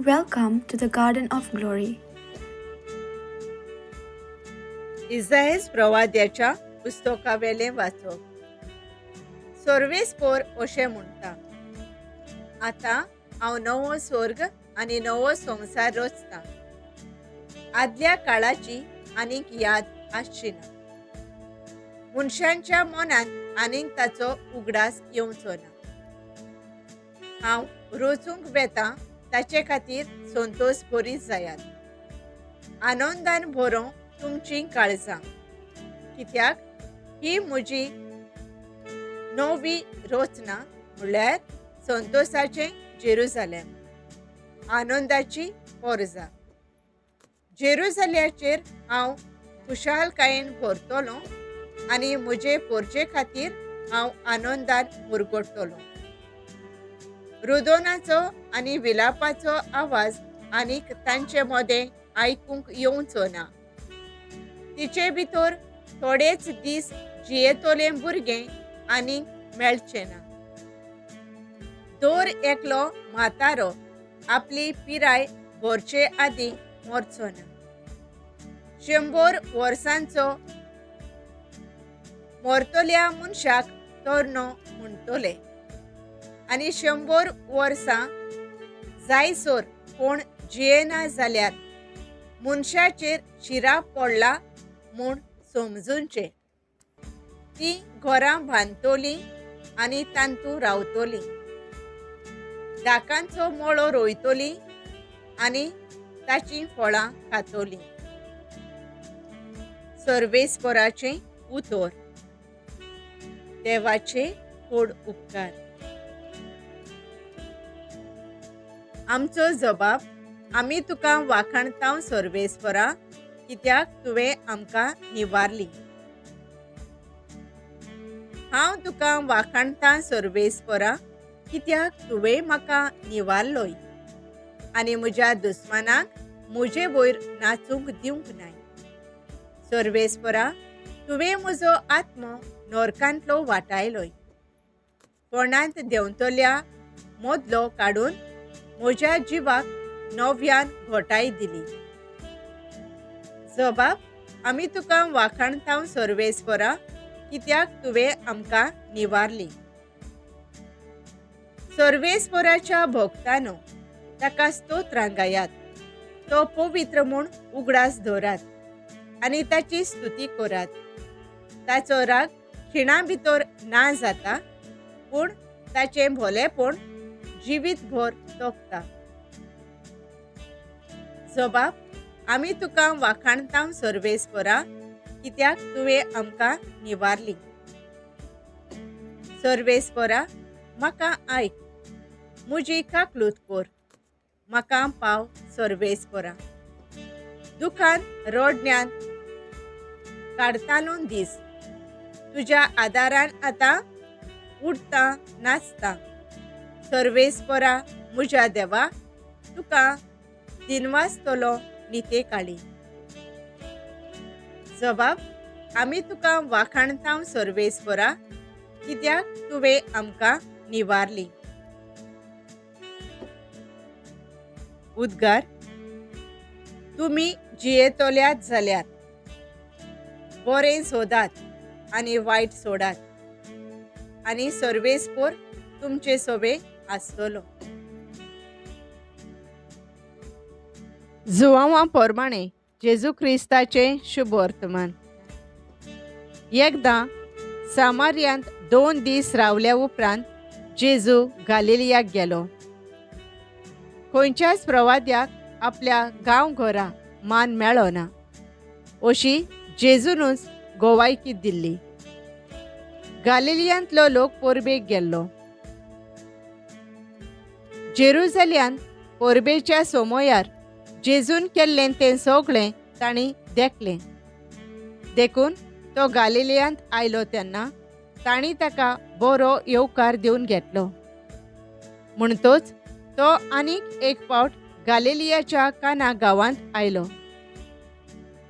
Welcome to the Garden of Glory. इजायेस प्रवाद्याच्या पुस्तकावेले वाचप. सोर्वेस्पोर अशें म्हणटा, आतां हांव नवो स्वर्ग आनी नवो संवसार रचतां. आदल्या काळाची आनीक याद आसची ना. मनशांच्या मनांत आनीक ताचो उगडास येवचो ना. हांव रचूंक बेतां ताचे खातीर संतोश भरीत जायात. आनंदान भरो तुमची काळजां, कित्याक ही म्हजी नवी रचना म्हणल्यार संतोशाचें जेरुसालेम, आनंदाची पोरजां. जेरुसाल्याचेर हांव खुशालकायेन भरतलों आनी म्हजे पोरचे खातीर हांव आनंदान मुरगडटलों. रुदोनाचो आनी विलापाचो आवाज आनीक तांचे मोदें आयकूंक येवचो ना. तिचे भितर थोडेच दीस जियेतोले भुरगे आनीक मेळचे ना. दर एकलो म्हातारो आपली पिराय भरचे आदीं मरचो ना. 100 वर्सांचो मरतल्या मनशाक तरनो म्हणटले आनी 100 वर्सां जायसर कोण जियेना जाल्यार मनशाचेर शिराप पडला म्हूण समजूंचे. ती घरां बांदतलीं आनी तांतू रावतलीं. दाकांचो मळो रोयतलीं आनी ताची फळां खातलीं. सर्वेस्पराचें उतर. देवाचे व्हड उपकार. आमचो जबाब. आमी तुका वाखाणतां सर्वेस्परा, कित्याक तुवें आमकां निवारली. हांव तुका वाखाणतां सर्वेस्परा, कित्याक तुवें म्हाका निवारलोय आनी म्हज्या दुस्मानाक म्हजे वयर नाचूंक दिवंक नाय. सर्वेस्परा, तुवें म्हजो आत्मो नरकांतलो वाटायलोय. कोणांत देंवतल्या मदलो काडून म्हज्या जिवाक नव्यान घोटाय दिली. जबाब. आमी तुका वाखाणतां सर्वेस्परा, कित्याक तुवें आमकां निवारली. सर्वेस्पराच्या भक्तांनो, ताका स्तोत्रां गायात. तो पवित्र म्हूण उगडास धरात आनी ताची स्तुती करात. ताचो राग खिणा भितर ना जाता, पूण ताचें भलेपण जिवीतभर तोखता. जबाब. आमी तुका वाखाणतां सर्वेस्परा, कित्याक तुवें आमकां निवारली. सर्वेस्परा, म्हाका आयक. म्हजी काकलूत कर. म्हाका पाव सर्वेस्परा. दुखांत रडण्यान काडतालो दीस. तुज्या आदारान आतां उठतां नाचतां. सर्वेस्परा म्हज्या देवा, तुका दिनवासतलो निते काळी. जबाब. आमी तुका वाखाणतां सर्वेस्परा, कित्याक तुवें आमकां निवारली. उद्गार. तुमी जियेतल्यात जाल्यार बरें सोदात आनी वायट सोडात आनी सर्वेस्पर तुमचे सोबे आसतलो. जुवांवा पोरमाणे जेजू क्रिस्ताचें शुभ वर्तमान. एकदां सामार्यांत 2 दीस रावल्या उपरांत जेजू गालिलियाक गेलो. खंयच्याच प्रवाद्याक आपल्या गांवघरा मान मेळ्ळो ना अशी जेजूनच गोवायकी दिल्ली. गालिलियांतलो लोक परबेक गेल्लो. जेरुसल्यान परबेच्या सोमोयार जेजून केल्लें तें सगळें तांणी देखलें. देखून तो गालिलियांत आयलो तेन्ना तांणी ताका बरो येवकार दिवन घेतलो. म्हणटच तो आनीक एक फावट गालिलियाच्या काना गांवांत आयलो.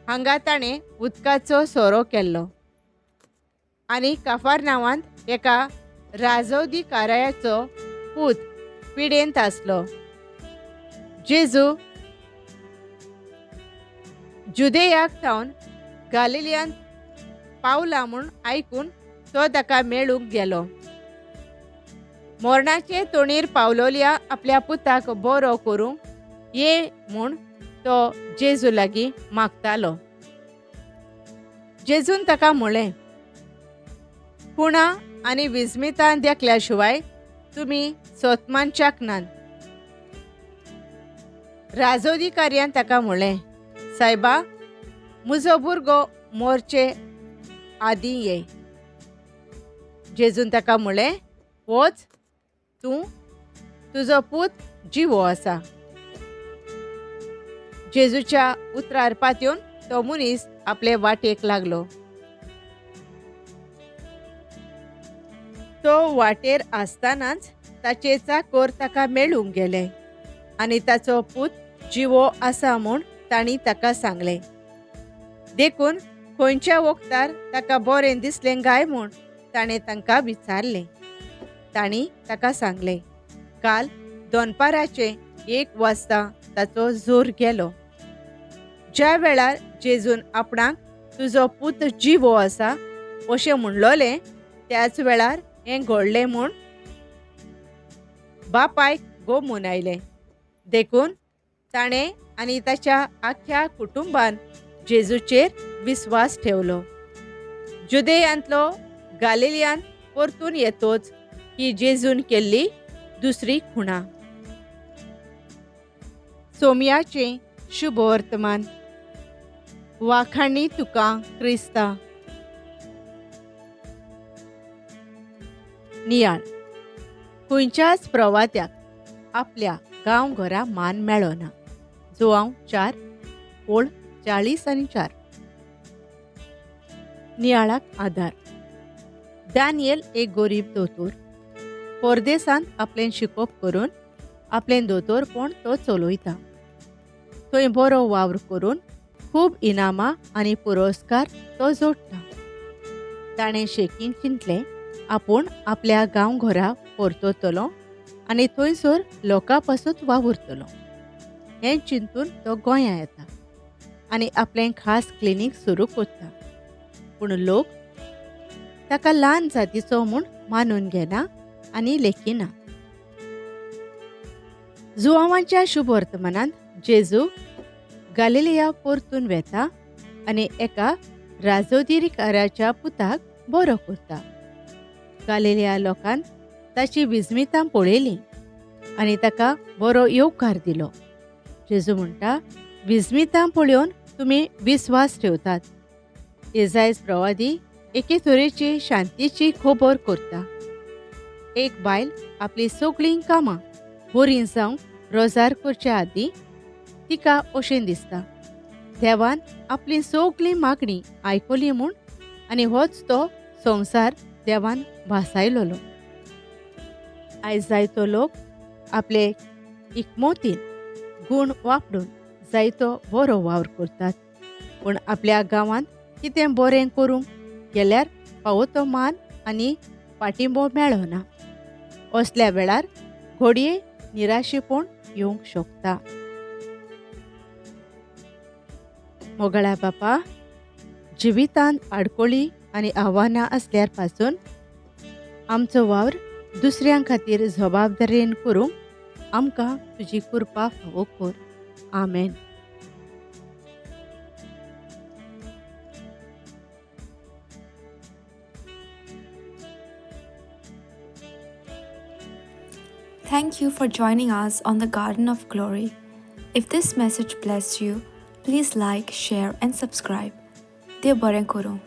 हांगा ताणें उदकाचो सोरो केल्लो आनी काफारनावांत एका राजोधिकारायाचो पूत पिडेंत आसलो. जेजू जुदेयाक थावन गालिलियांत पावला म्हूण आयकून तो ताका मेळूंक गेलो. मोरणाचे तोणीर पावलोल्या आपल्या पुताक बरो करूंक ये म्हूण तो जेजू लागीं मागतालो. जेजून ताका म्हळें, खुणा आनी विस्मितान देखल्या शिवाय तुमी सोतमानच्याक नात. राजोधिकार्यान ताका म्हळें, सायबा, म्हजो भुरगो मोरचे आदीं ये. जेजून ताका म्हळें, वच, तुजो पूत जिवो आसा. जेजूच्या उतरार पातयेवन तो मनीस आपले वाटेक लागलो. तो वाटेर आसतनाच ताचे चाकर ताका मेळूंक गेले आनी ताचो पूत जिवो आसा म्हूण तांणी ताका सांगलें. देखून खंयच्या वखदार ताका बरें दिसलें काय म्हूण ताणें तांकां विचारलें. तांणी ताका सांगलें, काल दोनपाराचे 1 वाजता ताचो जोर गेलो. ज्या वेळार जेजून आपणाक तुजो पूत जिवो आसा अशें म्हणलोलें त्याच वेळार हें घडलें म्हूण बापायक गोमून आयलें. देखून ताणें आनी ताच्या आख्या कुटुंबान जेजूचेर विस्वास ठेवलो. जुदेयांतलो गालिलियांत परतून येतोच ही जेजून केल्ली दुसरी खुणा. सोमयाचें शुभ वर्तमान. वाखाणी तुका क्रिस्ता. नियाळ. खंयच्याच प्रवात्याक आपल्या गांवघरा मान मेळना. जोआंव 4 ओळ 40 आनी 4. नियाळाक आदार. दानियल एक गरीब दोतोर. परदेसांत आपलें शिकोप करून आपलें दोतोरपण तो चलयता. थंय बरो वावर करून खूब इनामां आनी पुरस्कार तो जोडटा. ताणें शेकीन चिंतलें आपूण आपल्या गांवघरा परततलो आनी थंयसर लोकां पासून वावुरतलो. हें चिंतून तो गोंयां येता आनी आपलें खास क्लिनीक सुरू करता. पूण लोक ताका ल्हान जातीचो म्हूण मानून घेना आनी लेखिना. जुआंवाच्या शुभ वर्तमानांत जेजू गालिलिया परतून वेता आनी एका राजोधिकाराच्या पुताक बरो करता. गालिलिया लोकांन ताची विस्मितां पळयली आनी ताका बरो येवकार दिलो. जेजू म्हणटा, विस्मितां पळोवन तुमी विस्वास ठेवतात. येसाय प्रवादी एके तरेची शांतीची खबर करता. एक बायल आपली सगळीं कामां बरीं जावंक रोजार करचे आदीं तिका अशें दिसता, देवान आपली सगळी मागणी आयकली म्हूण आनी होच तो संवसार देवान भासायलोलो. आयज जायतो लोक आपले इकमोतीन गूण वापरून जायतो बरो वावर करतात. पूण आपल्या गांवांत कितें बरें करूंक गेल्यार फावो तो मान आनी पाठिंबो मेळना. असल्या वेळार घडये निराशेपण येवंक शकता. मोगळा बापा, जिवितांत आडकोळी आनी आव्हानां आसल्यार पासून आमचो वावर दुसऱ्यां खातीर जबाबदारेन करूंक आमकां तुजी कृपा फावो कर. आमेन. Thank you for joining us on the Garden of Glory. If this message blessed you, please like, share, and subscribe. Dev Baren Koro.